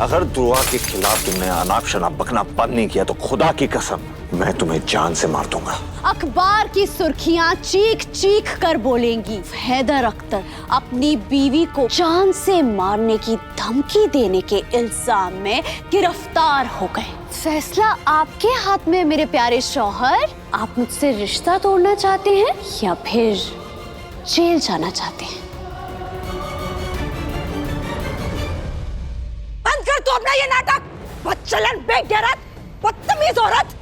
अगर दुआ के खिलाफ तुमने अनाप शनाप बकना बंद नहीं किया तो खुदा की कसम मैं तुम्हें जान से मार दूंगा। अखबार की सुर्खियां चीख चीख कर बोलेंगी हैदर अख्तर अपनी बीवी को जान से मारने की धमकी देने के इल्जाम में गिरफ्तार हो गए। फैसला आपके हाथ में मेरे प्यारे शौहर। आप मुझसे रिश्ता तोड़ना चाहते हैं या फिर जेल जाना चाहते हैं? बंद कर तू अपना ये नाटक, बदचलन, बेगैरत, बदतमीज औरत।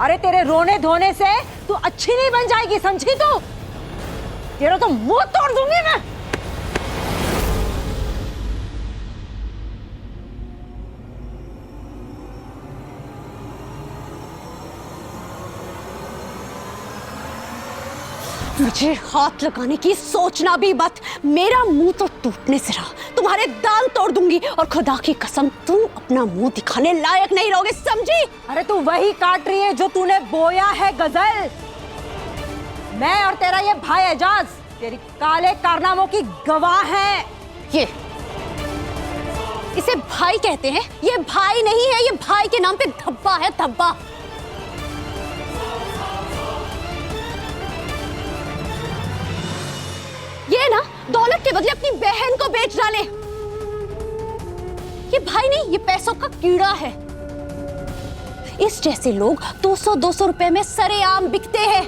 अरे तेरे रोने धोने से तू अच्छी नहीं बन जाएगी, समझी तू? तेरा तो मुंह तोड़ दूंगी मैं। मुझे हाथ लगाने की सोचना भी मत। मेरा मुंह तो टूटने से रहा, तुम्हारे दांत तोड़ दूंगी और खुदा की कसम तुम अपना मुंह दिखाने लायक नहीं रहोगे, समझी? अरे तू वही काट रही है जो तूने बोया है गजल। मैं और तेरा ये भाई एजाज तेरी काले कारनामों की गवाह हैं। ये इसे भाई कहते हैं? ये भाई नहीं है, ये भाई के नाम पे धब्बा है, धब्बा। ये ना दौलत के बदले अपनी बहन को बेच डाले। ये भाई नहीं, ये पैसों का कीड़ा है। इस जैसे लोग 200-200 रुपए में सरेआम बिकते हैं।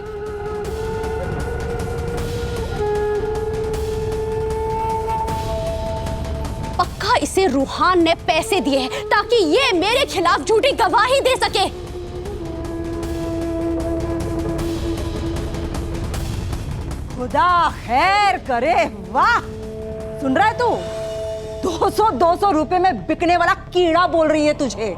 पक्का इसे रूहान ने पैसे दिए हैं ताकि ये मेरे खिलाफ झूठी गवाही दे सके। खुदा खैर करे। वाह, सुन रहा है तू? 200-200 रुपए में बिकने वाला कीड़ा बोल रही है तुझे।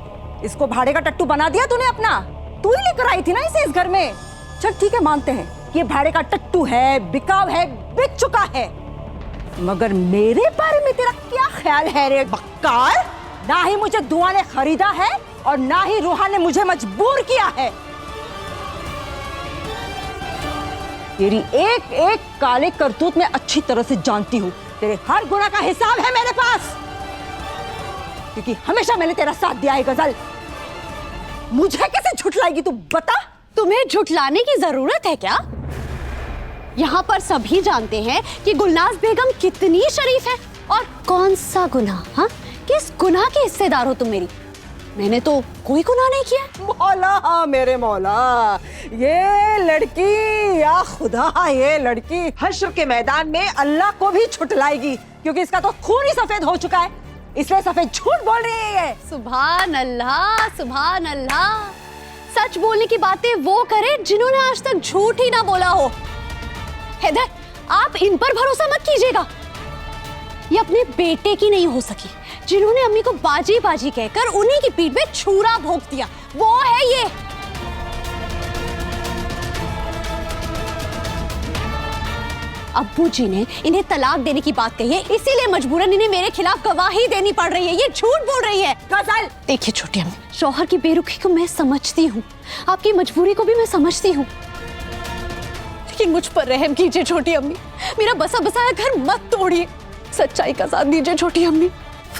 इसको भाड़े का टट्टू बना दिया तूने अपना। तू ही लेकर आई थी ना इसे इस घर में। चल ठीक है, मानते हैं कि ये भाड़े का टट्टू है, बिकाऊ है, बिक चुका है, मगर मेरे बारे में तेरा क्या ख्याल है रे बक्कार? ना ही मुझे दुआ ने खरीदा है और ना ही रूहा ने मुझे मजबूर किया है। तेरी एक एक काले करतूत में अच्छी तरह से जानती हूँ। तेरे हर गुनाह का हिसाब है मेरे पास, क्योंकि हमेशा मैंने तेरा साथ दिया है गजल। मुझे कैसे झुठलाएगी तू बता? तुम्हें झुठलाने की जरूरत है क्या? यहाँ पर सभी जानते हैं कि गुलनाज बेगम कितनी शरीफ है। और कौन सा गुनाह? हाँ, किस गुनाह के हिस्सेदार हो तुम मेरी? मैंने तो कोई गुनाह नहीं किया। मौला, मेरे मौला, ये लड़की, या खुदा, ये लड़की हश्र के मैदान में अल्लाह को भी छुटलाएगी, क्योंकि इसका तो खून ही सफेद हो चुका है, इसलिए सफेद झूठ बोल रही है। सुभान अल्लाह, सुभान अल्लाह। सच बोलने की बातें वो करे जिन्होंने आज तक झूठ ही ना बोला हो। हैदर, आप इन पर भरोसा मत कीजिएगा। ये अपने बेटे की नहीं हो सकी, जिन्होंने अम्मी को बाजी बाजी कहकर उन्हीं की पीठ में छुरा भोंक दिया, वो है ये। अब्बू जी ने इन्हें तलाक देने की बात कही है, इसीलिए मजबूरन इन्हें मेरे खिलाफ गवाही देनी पड़ रही है। ये झूठ बोल रही है। गजल, देखिए छोटी अम्मी, शौहर की बेरुखी को मैं समझती हूँ, आपकी मजबूरी को भी मैं समझती हूँ, लेकिन मुझ पर रहम कीजिए छोटी अम्मी। मेरा बसा बसाया घर मत तोड़िए, सच्चाई का साथ दीजिए छोटी अम्मी,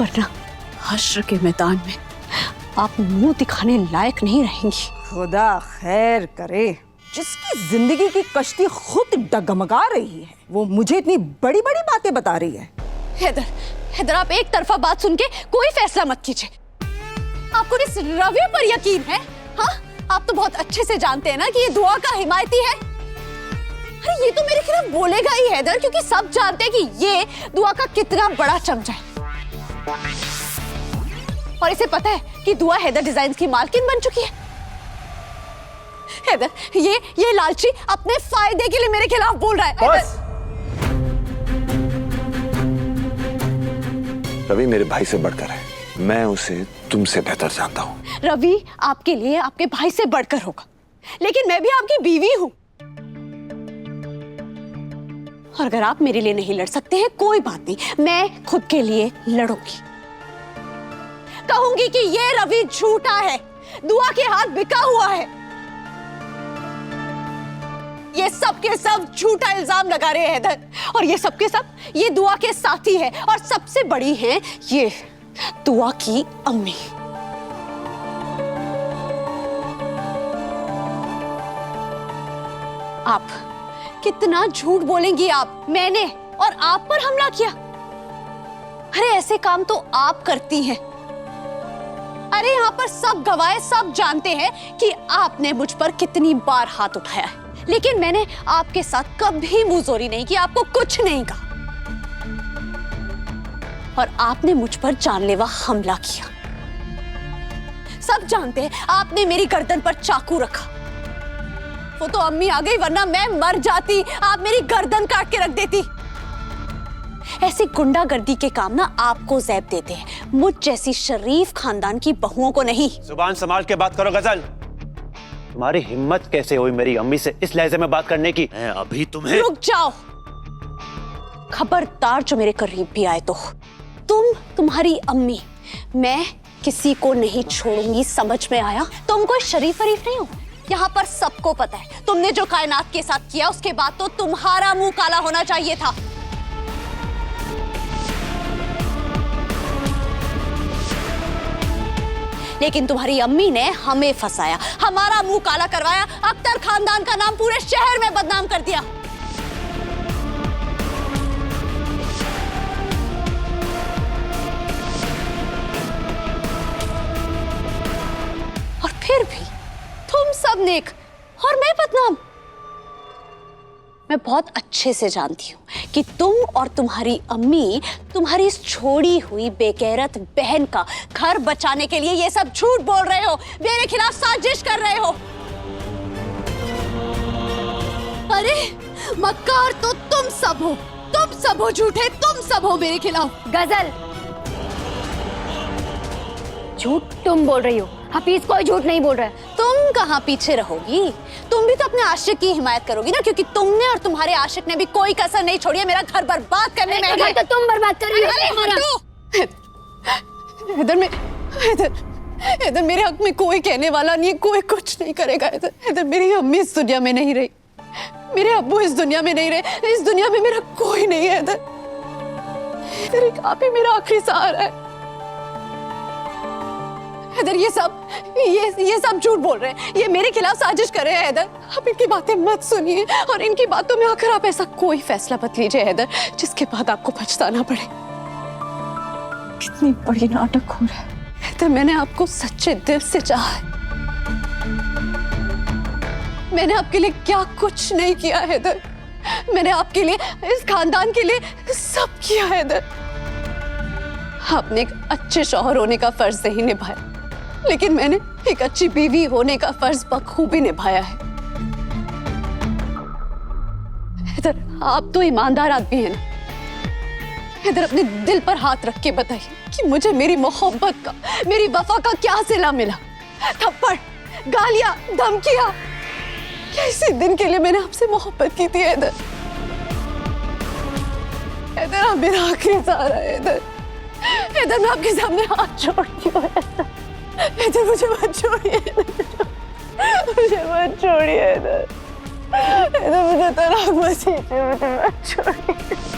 वरना हश्र के मैदान में आप मुंह दिखाने लायक नहीं रहेंगी। खुदा खैर करे। जिसकी जिंदगी की कश्ती खुद डगमगा रही है, वो मुझे इतनी बड़ी बड़ी बातें बता रही है। हैदर, हैदर, आप एक तरफा बात सुन के कोई फैसला मत कीजिए। आपको इस रवि पर यकीन है? हाँ, आप तो बहुत अच्छे से जानते हैं ना कि ये दुआ का हिमायती है। अरे ये तो मेरे खिलाफ बोलेगा ही हैदर, क्योंकि सब जानते हैं कि ये दुआ का कितना बड़ा चमचा है। और इसे पता है कि दुआ हैदर डिजाइन्स की मालकिन बन चुकी है। हैदर, ये लालची अपने फायदे के लिए मेरे खिलाफ बोल रहा है। बस। रवि मेरे भाई से बढ़कर है, मैं उसे तुमसे बेहतर जानता हूँ। रवि आपके लिए आपके भाई से बढ़कर होगा, लेकिन मैं भी आपकी बीवी हूँ। और अगर आप मेरे लिए नहीं लड़ सकते हैं, कोई बात नहीं, मैं खुद के लिए लड़ूंगी। कहूंगी कि ये रवि झूठा है, दुआ के हाथ बिका हुआ है। ये सब के सब झूठा इल्जाम लगा रहे हैं हैदर, और ये सब के सब ये दुआ के साथी है, और सबसे बड़ी है ये दुआ की अम्मी। आप कितना झूठ बोलेंगी आप? मैंने और आप पर हमला किया? अरे ऐसे काम तो आप करती हैं। अरे यहाँ पर सब गवाह, सब जानते हैं कि आपने मुझ पर कितनी बार हाथ उठाया है, लेकिन मैंने आपके साथ कभी मुंहजोरी नहीं की, आपको कुछ नहीं कहा। और आपने मुझ पर जानलेवा हमला किया। सब जानते हैं आपने मेरी गर्दन पर चाकू रखा। वो तो अम्मी आ गई, वरना मैं मर जाती। आप मेरी गर्दन काट के रख देती। ऐसी गुंडागर्दी के काम ना आपको ज़ैब देते हैं, मुझ जैसी शरीफ खानदान की बहुओं को नहीं। जुबान संभाल के बात करो गजल। तुम्हारी हिम्मत कैसे हुई मेरी अम्मी से इस लहजे में बात करने की? मैं अभी तुम्हें। रुक जाओ, खबरदार जो मेरे करीब भी आए तो तुम्हारी अम्मी, मैं किसी को नहीं छोड़ूंगी, समझ में आया? तुम कोई शरीफ फरीफ नहीं हो, यहाँ पर सबको पता है। तुमने जो कायनात के साथ किया उसके बाद तो तुम्हारा मुंह काला होना चाहिए था। लेकिन तुम्हारी अम्मी ने हमें फंसाया, हमारा मुंह काला करवाया, अख्तर खानदान का नाम पूरे शहर में बदनाम कर दिया। और फिर भी तुम सब नेक और मैं बदनाम। मैं बहुत अच्छे से जानती हूँ कि तुम और तुम्हारी अम्मी तुम्हारी इस छोड़ी हुई बेगैरत बहन का घर बचाने के लिए ये सब झूठ बोल रहे हो, मेरे खिलाफ साजिश कर रहे हो। अरे मक्कार तो तुम सब हो झूठे, तुम सब हो मेरे खिलाफ। गजल, झूठ तुम बोल रही हो, हफीज कोई झूठ नहीं बोल रहा है। तुम कहाँ पीछे रहोगी? तुम भी तो अपने आशिक की हिमायत करोगी ना, क्योंकि तुमने और तुम्हारे आशिक ने भी कोई कसर नहीं छोड़ी है मेरा घर बर्बाद करने में। घर तो तुम बर्बाद कर रही हो। इधर मेरे हक में कोई कहने वाला नहीं है, कोई कुछ नहीं करेगा। इधर मेरी अम्मी इस दुनिया में नहीं रही, मेरे अब्बू इस दुनिया में नहीं रहे, इस दुनिया में मेरा कोई नहीं है। इधर एक आप ही मेरा आखिरी सहारा है। इधर ये सब झूठ बोल रहे हैं, ये मेरे खिलाफ साजिश कर रहे हैं। हैदर, आप इनकी बातें मत सुनिए और इनकी बातों में आकर आप ऐसा कोई फैसला मत लीजिए हैदर, जिसके बाद आपको पछताना पड़े। कितनी बड़ी नाटक हो रहा है हैदर। मैंने आपको सच्चे दिल से चाहा है। मैंने आपके लिए क्या कुछ नहीं किया हैदर। मैंने आपके लिए, इस खानदान के लिए सब किया हैदर। आपने एक अच्छे शौहर होने का फर्ज नहीं निभाया, लेकिन मैंने एक अच्छी बीवी होने का फर्ज बखूबी निभाया है। इधर आप तो ईमानदार आदमी हैं ना। इधर अपने दिल पर हाथ रख के बताइए कि मुझे मेरी मोहब्बत का, मेरी वफा का क्या सिला मिला? थप्पड़, गालियां, धमकियां? क्या इसी दिन के लिए मैंने आपसे मोहब्बत की थी? इधर आप मेरा आखिरी सहारा है। इधर मैं आपके सामने हाथ जोड़ती हूँ। इधर मुझे मत छोड़िए, मुझे मत छोड़िए। इधर मुझे तलाक मत दीजिए, मुझे मत छोड़िए।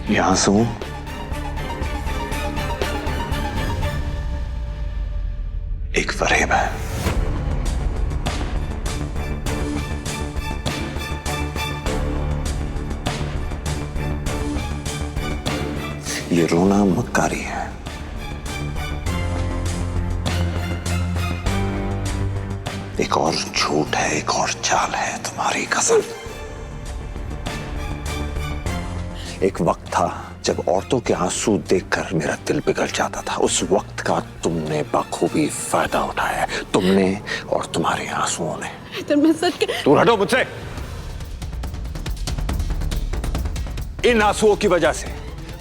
ये आंसू एक फरेब है। ये रोना मक्कारी है। एक और झूठ है, एक और चाल है तुम्हारी कसम। एक वक्त था जब औरतों के आंसू देखकर मेरा दिल पिघल जाता था। उस वक्त का तुमने बखूबी फायदा उठाया, तुमने और तुम्हारे आंसुओं ने। तो मैं सच दूर हटो मुझसे। इन आंसुओं की वजह से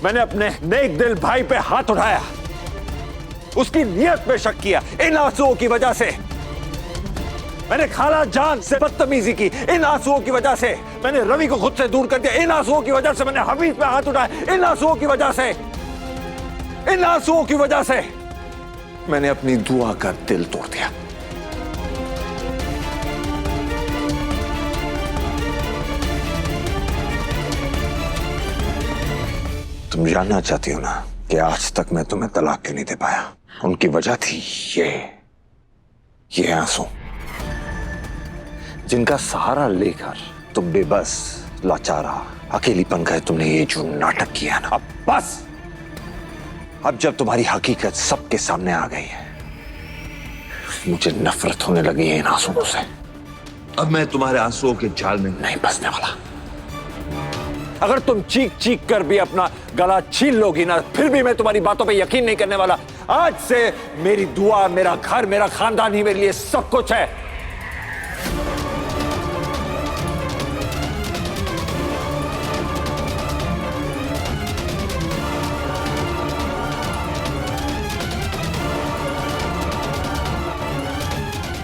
मैंने अपने नेक दिल भाई पे हाथ उठाया, उसकी नीयत पे शक किया। इन आंसुओं की वजह से मैंने खाला जान से बदतमीजी की। इन आंसुओं की वजह से मैंने रवि को खुद से दूर कर दिया। इन आंसुओं की वजह से मैंने हफीज पे हाथ उठाया। इन आंसुओं की वजह से, इन आंसुओं की वजह से मैंने अपनी दुआ का दिल तोड़ दिया। तुम जानना चाहती हो ना कि आज तक मैं तुम्हें तलाक क्यों नहीं दे पाया? उनकी वजह थी ये आंसू, जिनका सहारा लेकर तुम बेबस, लाचारा, अकेलीपन का तुमने ये जो नाटक किया ना, अब बस। अब जब तुम्हारी हकीकत सबके सामने आ गई है, मुझे नफरत होने लगी है इन आंसुओं से। अब मैं तुम्हारे आंसुओं के जाल में नहीं फंसने वाला। अगर तुम चीख चीख कर भी अपना गला छीन लोगी ना, फिर भी मैं तुम्हारी बातों पे यकीन नहीं करने वाला। आज से मेरी दुआ, मेरा घर, मेरा खानदान ही मेरे लिए सब कुछ है।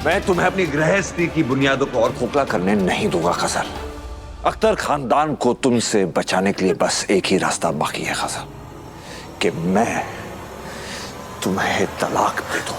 मैं तुम्हें अपनी गृहस्थी की बुनियादों को और खोखला करने नहीं दूंगा खजल। अख्तर खानदान को तुमसे बचाने के लिए बस एक ही रास्ता बाकी है खजल, कि मैं तुम्हें तलाक दे दूं।